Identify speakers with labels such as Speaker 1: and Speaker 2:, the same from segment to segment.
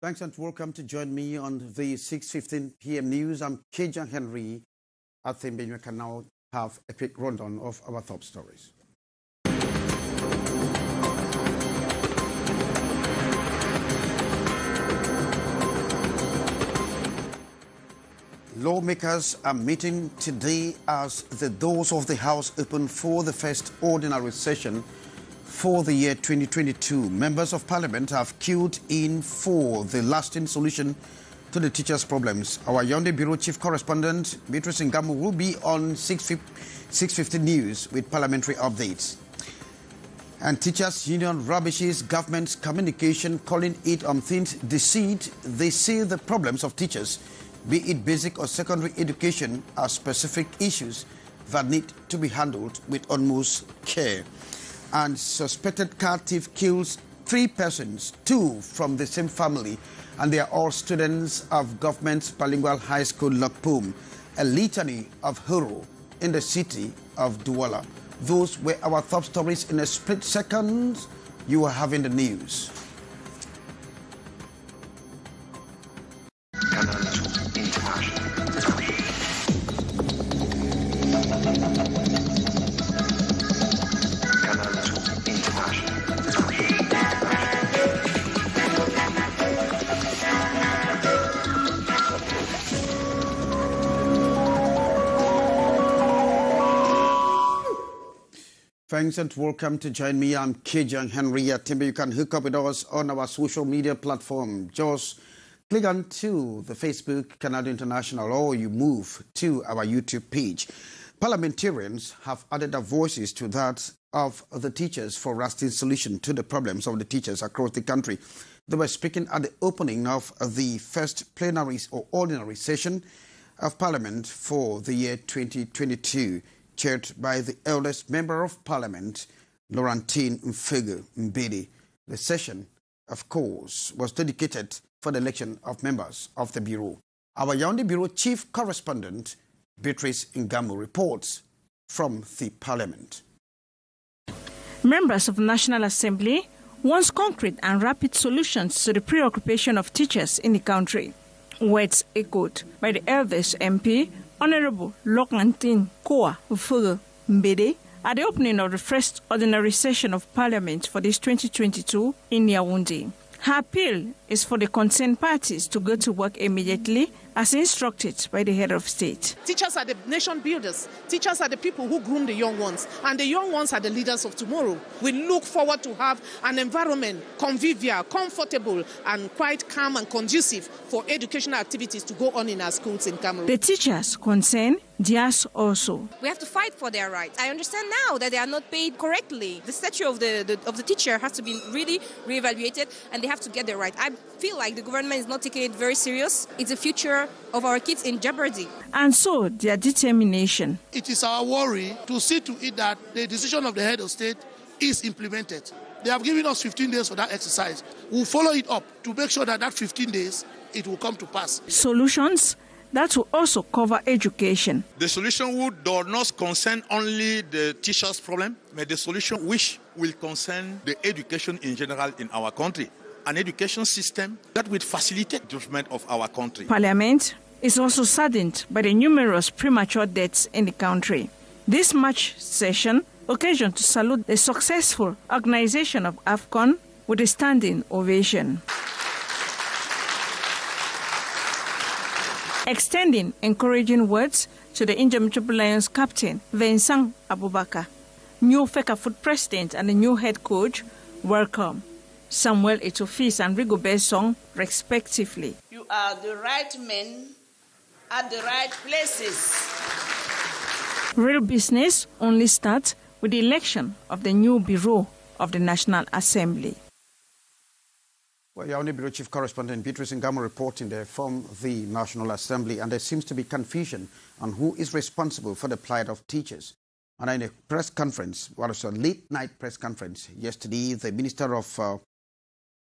Speaker 1: Thanks and welcome to join me on the 6:15 p.m. news. I'm Kejan Henry. At the Canal have a quick rundown of our top stories. Lawmakers are meeting today as the doors of the House open for the first ordinary session for the year 2022. Members of Parliament have queued in for the lasting solution to the teachers' problems. Our Yaoundé Bureau Chief Correspondent, Beatrice Ngamu, will be on 6:50 News with parliamentary updates. And Teachers Union rubbishes government's communication, calling it umpteenth deceit. They say the problems of teachers, be it basic or secondary education, are specific issues that need to be handled with utmost care. And suspected car thief kills 3 persons, 2 from the same family, and they are all students of government's bilingual high school Lokpum. A litany of horror in the city of Douala. Those were our top stories. In a split second, you are having the news. Thanks and welcome to join me. I'm Kejan Henry. You can hook up with us on our social media platform. Just click on to the Facebook Canal International, or you move to our YouTube page. Parliamentarians have added their voices to that of the teachers for lasting solution to the problems of the teachers across the country. They were speaking at the opening of the first plenary or ordinary session of Parliament for the year 2022. Chaired by the eldest member of Parliament, Laurentine Mfege Mbedi. The session, of course, was dedicated for the election of members of the Bureau. Our Yaoundé Bureau Chief Correspondent, Beatrice Ngamu, reports from the Parliament.
Speaker 2: Members of the National Assembly want concrete and rapid solutions to the preoccupation of teachers in the country. Words echoed by the eldest MP, Honorable Laurentine Mfege Mbedi, at the opening of the first ordinary session of Parliament for this 2022 in Yaoundé. Her appeal is for the concerned parties to go to work immediately as instructed by the head of state.
Speaker 3: Teachers are the nation builders. Teachers are the people who groom the young ones. And the young ones are the leaders of tomorrow. We look forward to have an environment convivial, comfortable, and quite calm and conducive for educational activities to go on in our schools in Cameroon.
Speaker 2: The teachers concerned, theirs also.
Speaker 4: We have to fight for their rights. I understand now that they are not paid correctly. The statue of the teacher has to be really reevaluated, and they have to get their right. I feel like the government is not taking it very serious. It's the future of our kids in jeopardy.
Speaker 2: And so their determination.
Speaker 5: It is our worry to see to it that the decision of the head of state is implemented. They have given us 15 days for that exercise. We'll follow it up to make sure that 15 days it will come to pass.
Speaker 2: Solutions that will also cover education.
Speaker 6: The solution does not concern only the teachers' problem, but the solution which will concern the education in general in our country. An education system that will facilitate development of our country.
Speaker 2: Parliament is also saddened by the numerous premature deaths in the country. This March session occasioned to salute the successful organization of AFCON with a standing ovation. Extending encouraging words to the Indomitable Lions captain, Vincent Abubakar, new Fecafoot president and the new head coach, welcome Samuel Etofis and Rigobert Song, respectively.
Speaker 7: You are the right men at the right places.
Speaker 2: Real business only starts with the election of the new Bureau of the National Assembly.
Speaker 1: Well, Yaoundé Bureau Chief Correspondent Beatrice Ngamu reporting there from the National Assembly, and there seems to be confusion on who is responsible for the plight of teachers. And in a press conference, what was a late-night press conference yesterday, the Minister of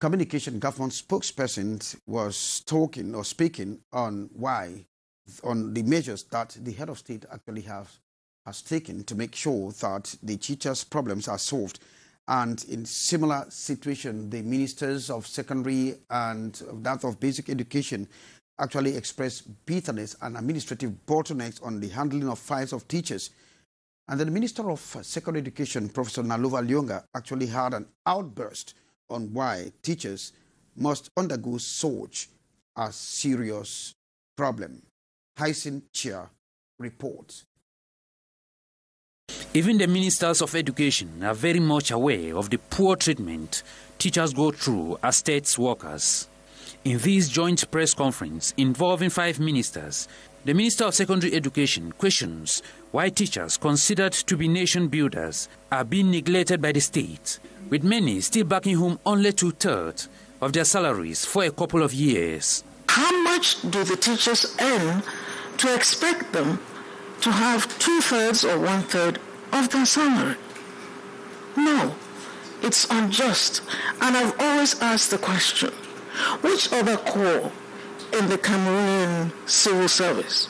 Speaker 1: Communication Government spokesperson was talking or speaking on the measures that the head of state actually has taken to make sure that the teachers' problems are solved. And in similar situation, the ministers of secondary and that of basic education actually expressed bitterness and administrative bottlenecks on the handling of files of teachers. And then the Minister of Secondary Education, Professor Naluva Lyonga, actually had an outburst on why teachers must undergo such a serious problem. Hyacinth Chia reports.
Speaker 8: Even the ministers of education are very much aware of the poor treatment teachers go through as state workers. In this joint press conference involving 5 ministers, the Minister of Secondary Education questions why teachers considered to be nation builders are being neglected by the state, with many still backing home only 2/3 of their salaries for a couple of years.
Speaker 9: How much do the teachers earn to expect them to have 2/3 or 1/3 of their salary? No, it's unjust. And I've always asked the question, which other corps in the Cameroonian civil service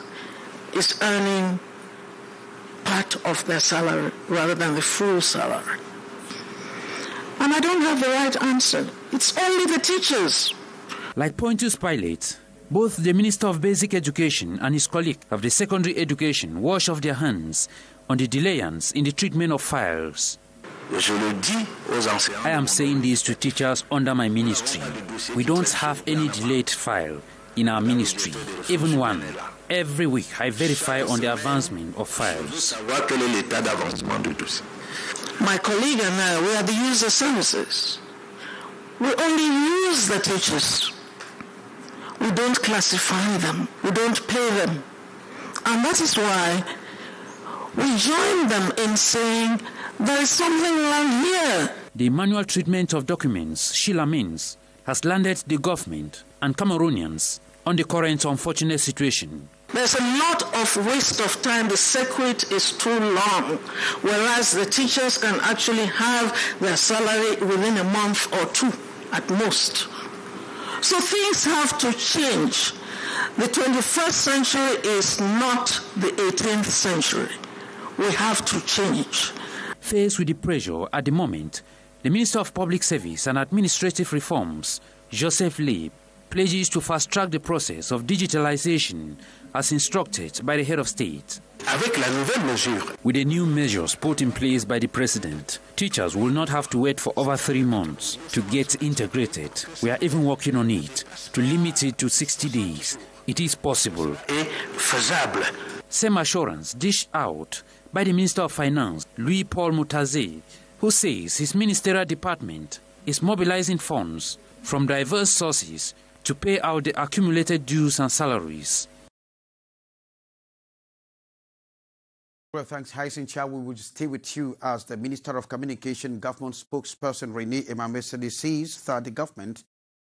Speaker 9: is earning part of their salary rather than the full salary? And I don't have the right answer. It's only the teachers.
Speaker 8: Like Pontius Pilate, both the Minister of Basic Education and his colleague of the Secondary Education wash off their hands on the delayance in the treatment of files. I am saying this to teachers under my ministry. We don't have any delayed file in our ministry, even one. Every week I verify on the advancement of files.
Speaker 9: My colleague and I, we are the user services. We only use the teachers. We don't classify them. We don't pay them. And that is why we join them in saying there is something wrong here.
Speaker 8: The manual treatment of documents, Sheila means, has landed the government and Cameroonians on the current unfortunate situation.
Speaker 9: There's a lot of waste of time. The circuit is too long, whereas the teachers can actually have their salary within a month or 2 at most. So things have to change. The 21st century is not the 18th century. We have to change.
Speaker 8: Faced with the pressure at the moment, the Minister of Public Service and Administrative Reforms, Joseph Lee, pledges to fast-track the process of digitalization as instructed by the head of state. With the new measures put in place by the President, teachers will not have to wait for over 3 months to get integrated. We are even working on it to limit it to 60 days. It is possible. Same assurance dished out by the Minister of Finance, Louis-Paul Moutaze, who says his ministerial department is mobilizing funds from diverse sources to pay out the accumulated dues and salaries.
Speaker 1: Well, thanks, Hyacinth Chia. We will stay with you as the Minister of Communication, Government spokesperson Rene Emamesedi says that the government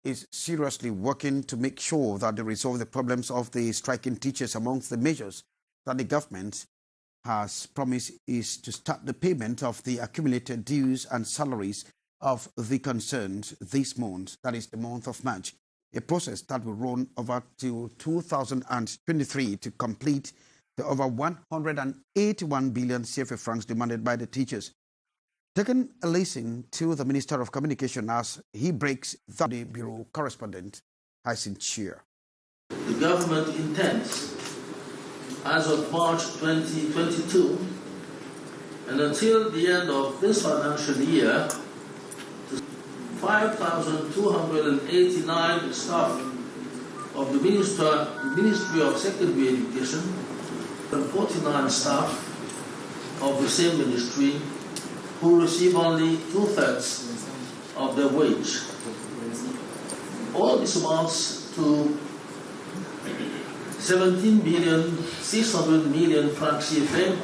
Speaker 1: is seriously working to make sure that they resolve the problems of the striking teachers. Amongst the measures that the government has promised is to start the payment of the accumulated dues and salaries of the concerned this month, that is the month of March, a process that will run over till 2023 to complete the over 181 billion CFA francs demanded by the teachers. Taking a listen to the Minister of Communication as he breaks the Bureau correspondent, Hyacinth Chia.
Speaker 10: The government intends, as of March 2022, and until the end of this financial year, 5,289 staff of the Ministry of Secondary Education and 49 staff of the same ministry who receive only 2/3 of their wage. All this amounts to 17,600,000,000 francs CFA,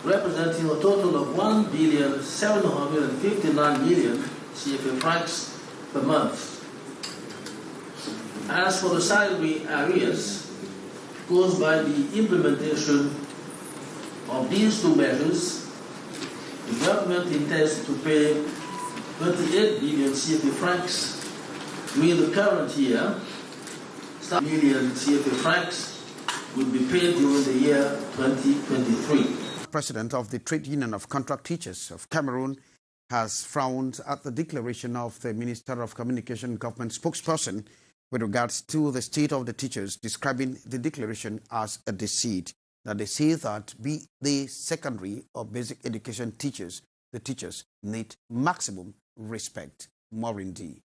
Speaker 10: representing a total of 1,759,000,000 CFA francs per month. As for the salary arrears caused by the implementation of these 2 measures, the government intends to pay 28 billion CFA francs during the current year. Million CFA francs will be paid during the year 2023.
Speaker 1: President of the Trade Union of Contract Teachers of Cameroon has frowned at the declaration of the Minister of Communication government spokesperson with regards to the state of the teachers, describing the declaration as a deceit. That they say that be they secondary or basic education teachers, the teachers need maximum respect. Maureen D.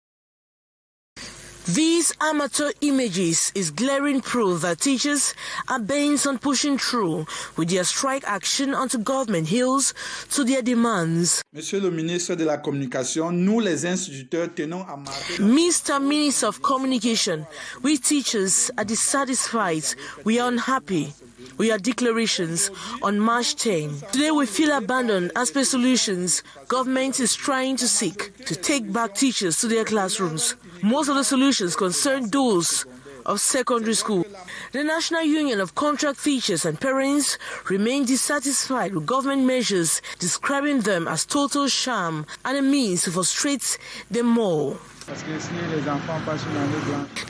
Speaker 11: These amateur images is glaring proof that teachers are bent on pushing through with their strike action onto government hills to their demands.
Speaker 12: Monsieur le ministre de la Communication, nous les instituteurs tenons à marquer...
Speaker 11: Mr. Minister of Communication, we teachers are dissatisfied, we are unhappy. We are declarations on March 10. Today we feel abandoned as per solutions government is trying to seek to take back teachers to their classrooms. Most of the solutions concern those of secondary school. The National Union of Contract Teachers and Parents remain dissatisfied with government measures, describing them as total sham and a means to frustrate them more.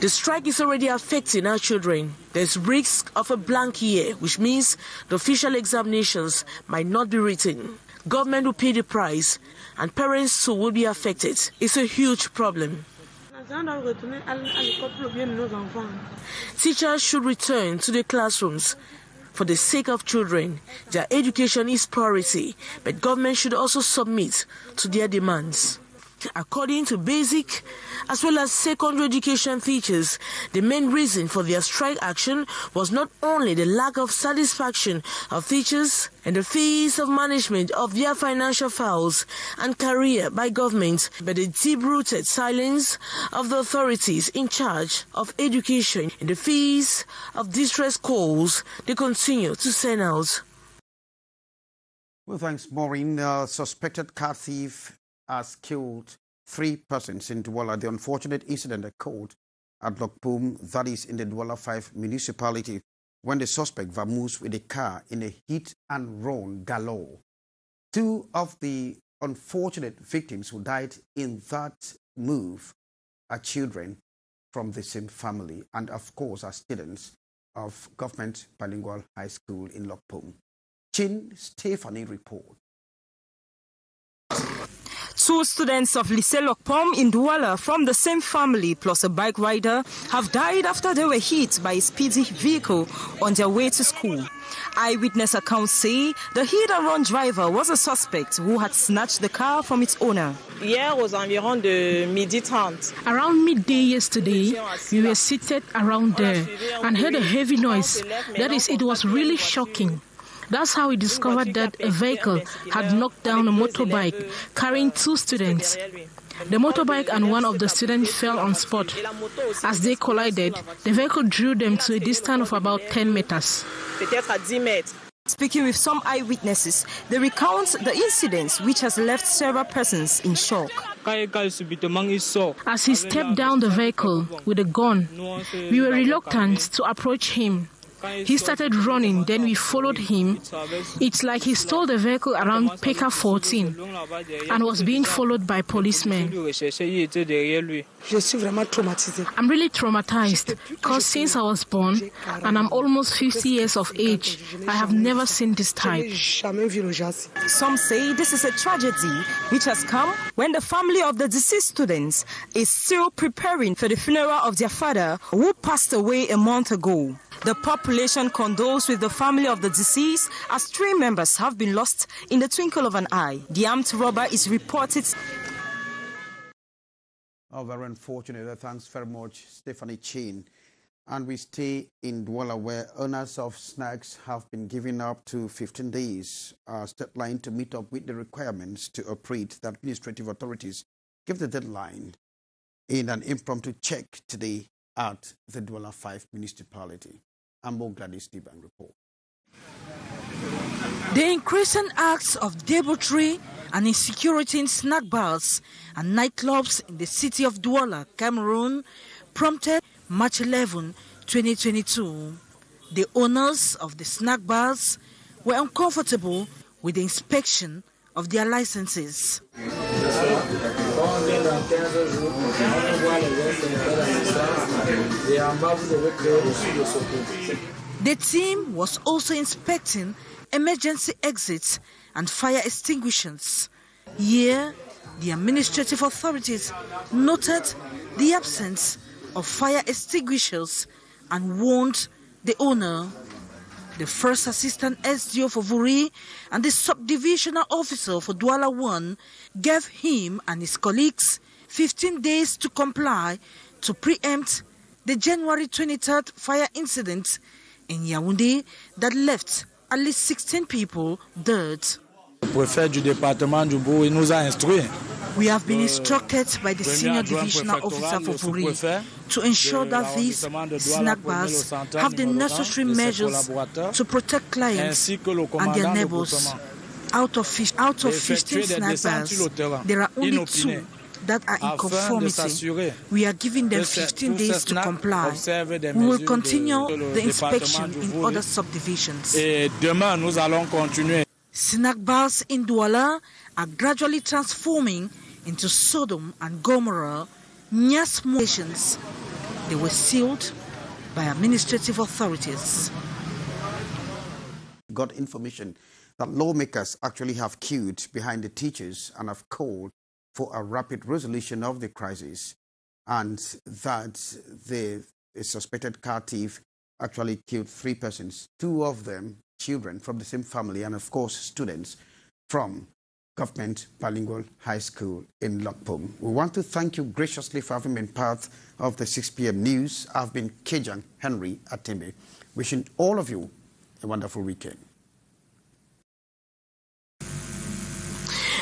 Speaker 11: The strike is already affecting our children. There's risk of a blank year, which means the official examinations might not be written. Government will pay the price, and parents too will be affected. It's a huge problem. Teachers should return to the classrooms. For the sake of children, their education is priority, but government should also submit to their demands. According to basic as well as secondary education teachers, the main reason for their strike action was not only the lack of satisfaction of teachers and the fees of management of their financial files and career by government, but the deep-rooted silence of the authorities in charge of education and the fees of distress calls they continue to send out.
Speaker 1: Well, thanks, Maureen. Suspected car thief has killed 3 persons in Douala. The unfortunate incident occurred at Lokpum, that is in the Douala 5 municipality, when the suspect vamoosed with a car in a hit-and-run galore. 2 of the unfortunate victims who died in that move are children from the same family and, of course, are students of Government Bilingual High School in Lokpum. Chin Stephanie report.
Speaker 13: 2 students of Lycée Lokpom in Douala from the same family plus a bike rider have died after they were hit by a speedy vehicle on their way to school. Eyewitness accounts say the hit-and-run driver was a suspect who had snatched the car from its owner.
Speaker 14: Around midday yesterday, we were seated around there and heard a heavy noise. That is, it was really shocking. That's how we discovered that a vehicle had knocked down a motorbike carrying 2 students. The motorbike and one of the students fell on spot. As they collided, the vehicle drew them to a distance of about 10 meters.
Speaker 13: Speaking with some eyewitnesses, they recount the incidents which has left several persons in shock.
Speaker 14: As he stepped down the vehicle with a gun, we were reluctant to approach him. He started running, then we followed him. It's like he stole the vehicle around Peka 14 and was being followed by policemen. I'm really traumatized because since I was born and I'm almost 50 years of age, I have never seen this type.
Speaker 13: Some say this is a tragedy which has come when the family of the deceased students is still preparing for the funeral of their father who passed away a month ago. The population condoles with the family of the deceased as 3 members have been lost in the twinkle of an eye. The armed robber is reported.
Speaker 1: Oh, very unfortunate. Thanks very much, Stephanie Chin. And we stay in Douala, where owners of snacks have been given up to 15 days as deadline to meet up with the requirements to operate. The administrative authorities give the deadline in an impromptu check today at the Douala 5 municipality. Ambo Gladys Diban report.
Speaker 11: The increasing acts of debauchery and insecurity in snack bars and nightclubs in the city of Douala, Cameroon, prompted March 11, 2022. The owners of the snack bars were uncomfortable with the inspection of their licenses. The team was also inspecting emergency exits and fire extinguishers. Here, the administrative authorities noted the absence of fire extinguishers and warned the owner. The first assistant SDO for Vuri and the subdivisional officer for Douala 1 gave him and his colleagues 15 days to comply to preempt the January 23rd fire incident in Yaoundé that left at least 16 people dead. We have been instructed by the senior divisional officer for Vuri to ensure that these snack bars have the necessary measures to protect clients and their neighbors. Out of 15 snack bars, there are only 2 that are in conformity. We are giving them 15 days to comply. We will continue the inspection in other subdivisions. Snack bars in Douala are gradually transforming into Sodom and Gomorrah near small stations. They were sealed by administrative authorities.
Speaker 1: Got information that lawmakers actually have queued behind the teachers and have called for a rapid resolution of the crisis, and that a suspected car thief actually killed 3 persons, 2 of them children from the same family, and of course students from Government Bilingual High School in Lokpong. We want to thank you graciously for having been part of the 6 p.m. news. I've been Kejang Henry Atembe, wishing all of you a wonderful weekend.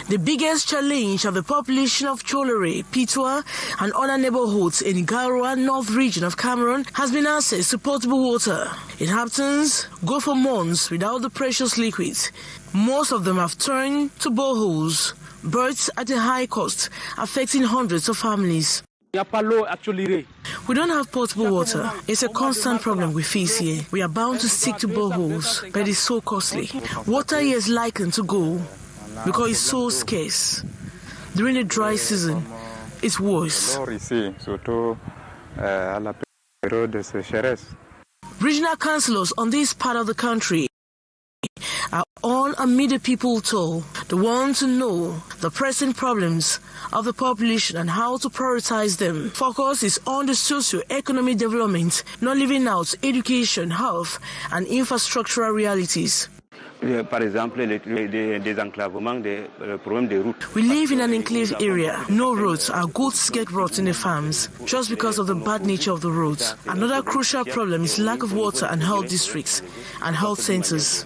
Speaker 11: The biggest challenge of the population of Cholere, Pitwa, and other neighborhoods in Garoua North region of Cameroon has been access to potable water. Inhabitants go for months without the precious liquids. Most of them have turned to boreholes, births at a high cost, affecting hundreds of families. We don't have potable water. It's a constant problem we face here. We are bound to stick to boreholes, but it's so costly. Water here is likely to go because it's so scarce. During the dry season, it's worse. Regional councillors on this part of the country are on a middle people toll. They want to know the pressing problems of the population and how to prioritize them. Focus is on the socio-economic development, not leaving out education, health, and infrastructural realities. We live in an enclave area. No roads. Our goods get rot in the farms just because of the bad nature of the roads. Another crucial problem is lack of water and health districts and health centers.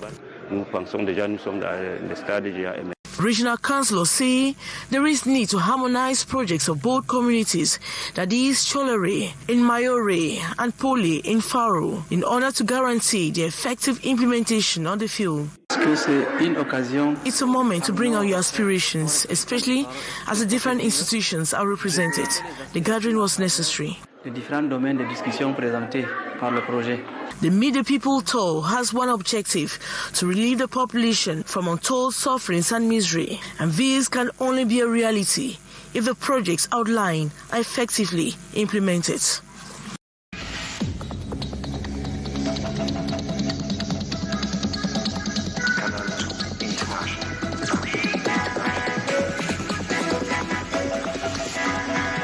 Speaker 11: Regional councillors say there is need to harmonize projects of both communities, that is Cholere in Mayore and Poli in Faro, in order to guarantee the effective implementation on the field. It's a moment to bring out your aspirations, especially as the different institutions are represented. The gathering was necessary. The Middle People Toll has one objective: to relieve the population from untold sufferings and misery. And this can only be a reality if the projects outlined are effectively implemented.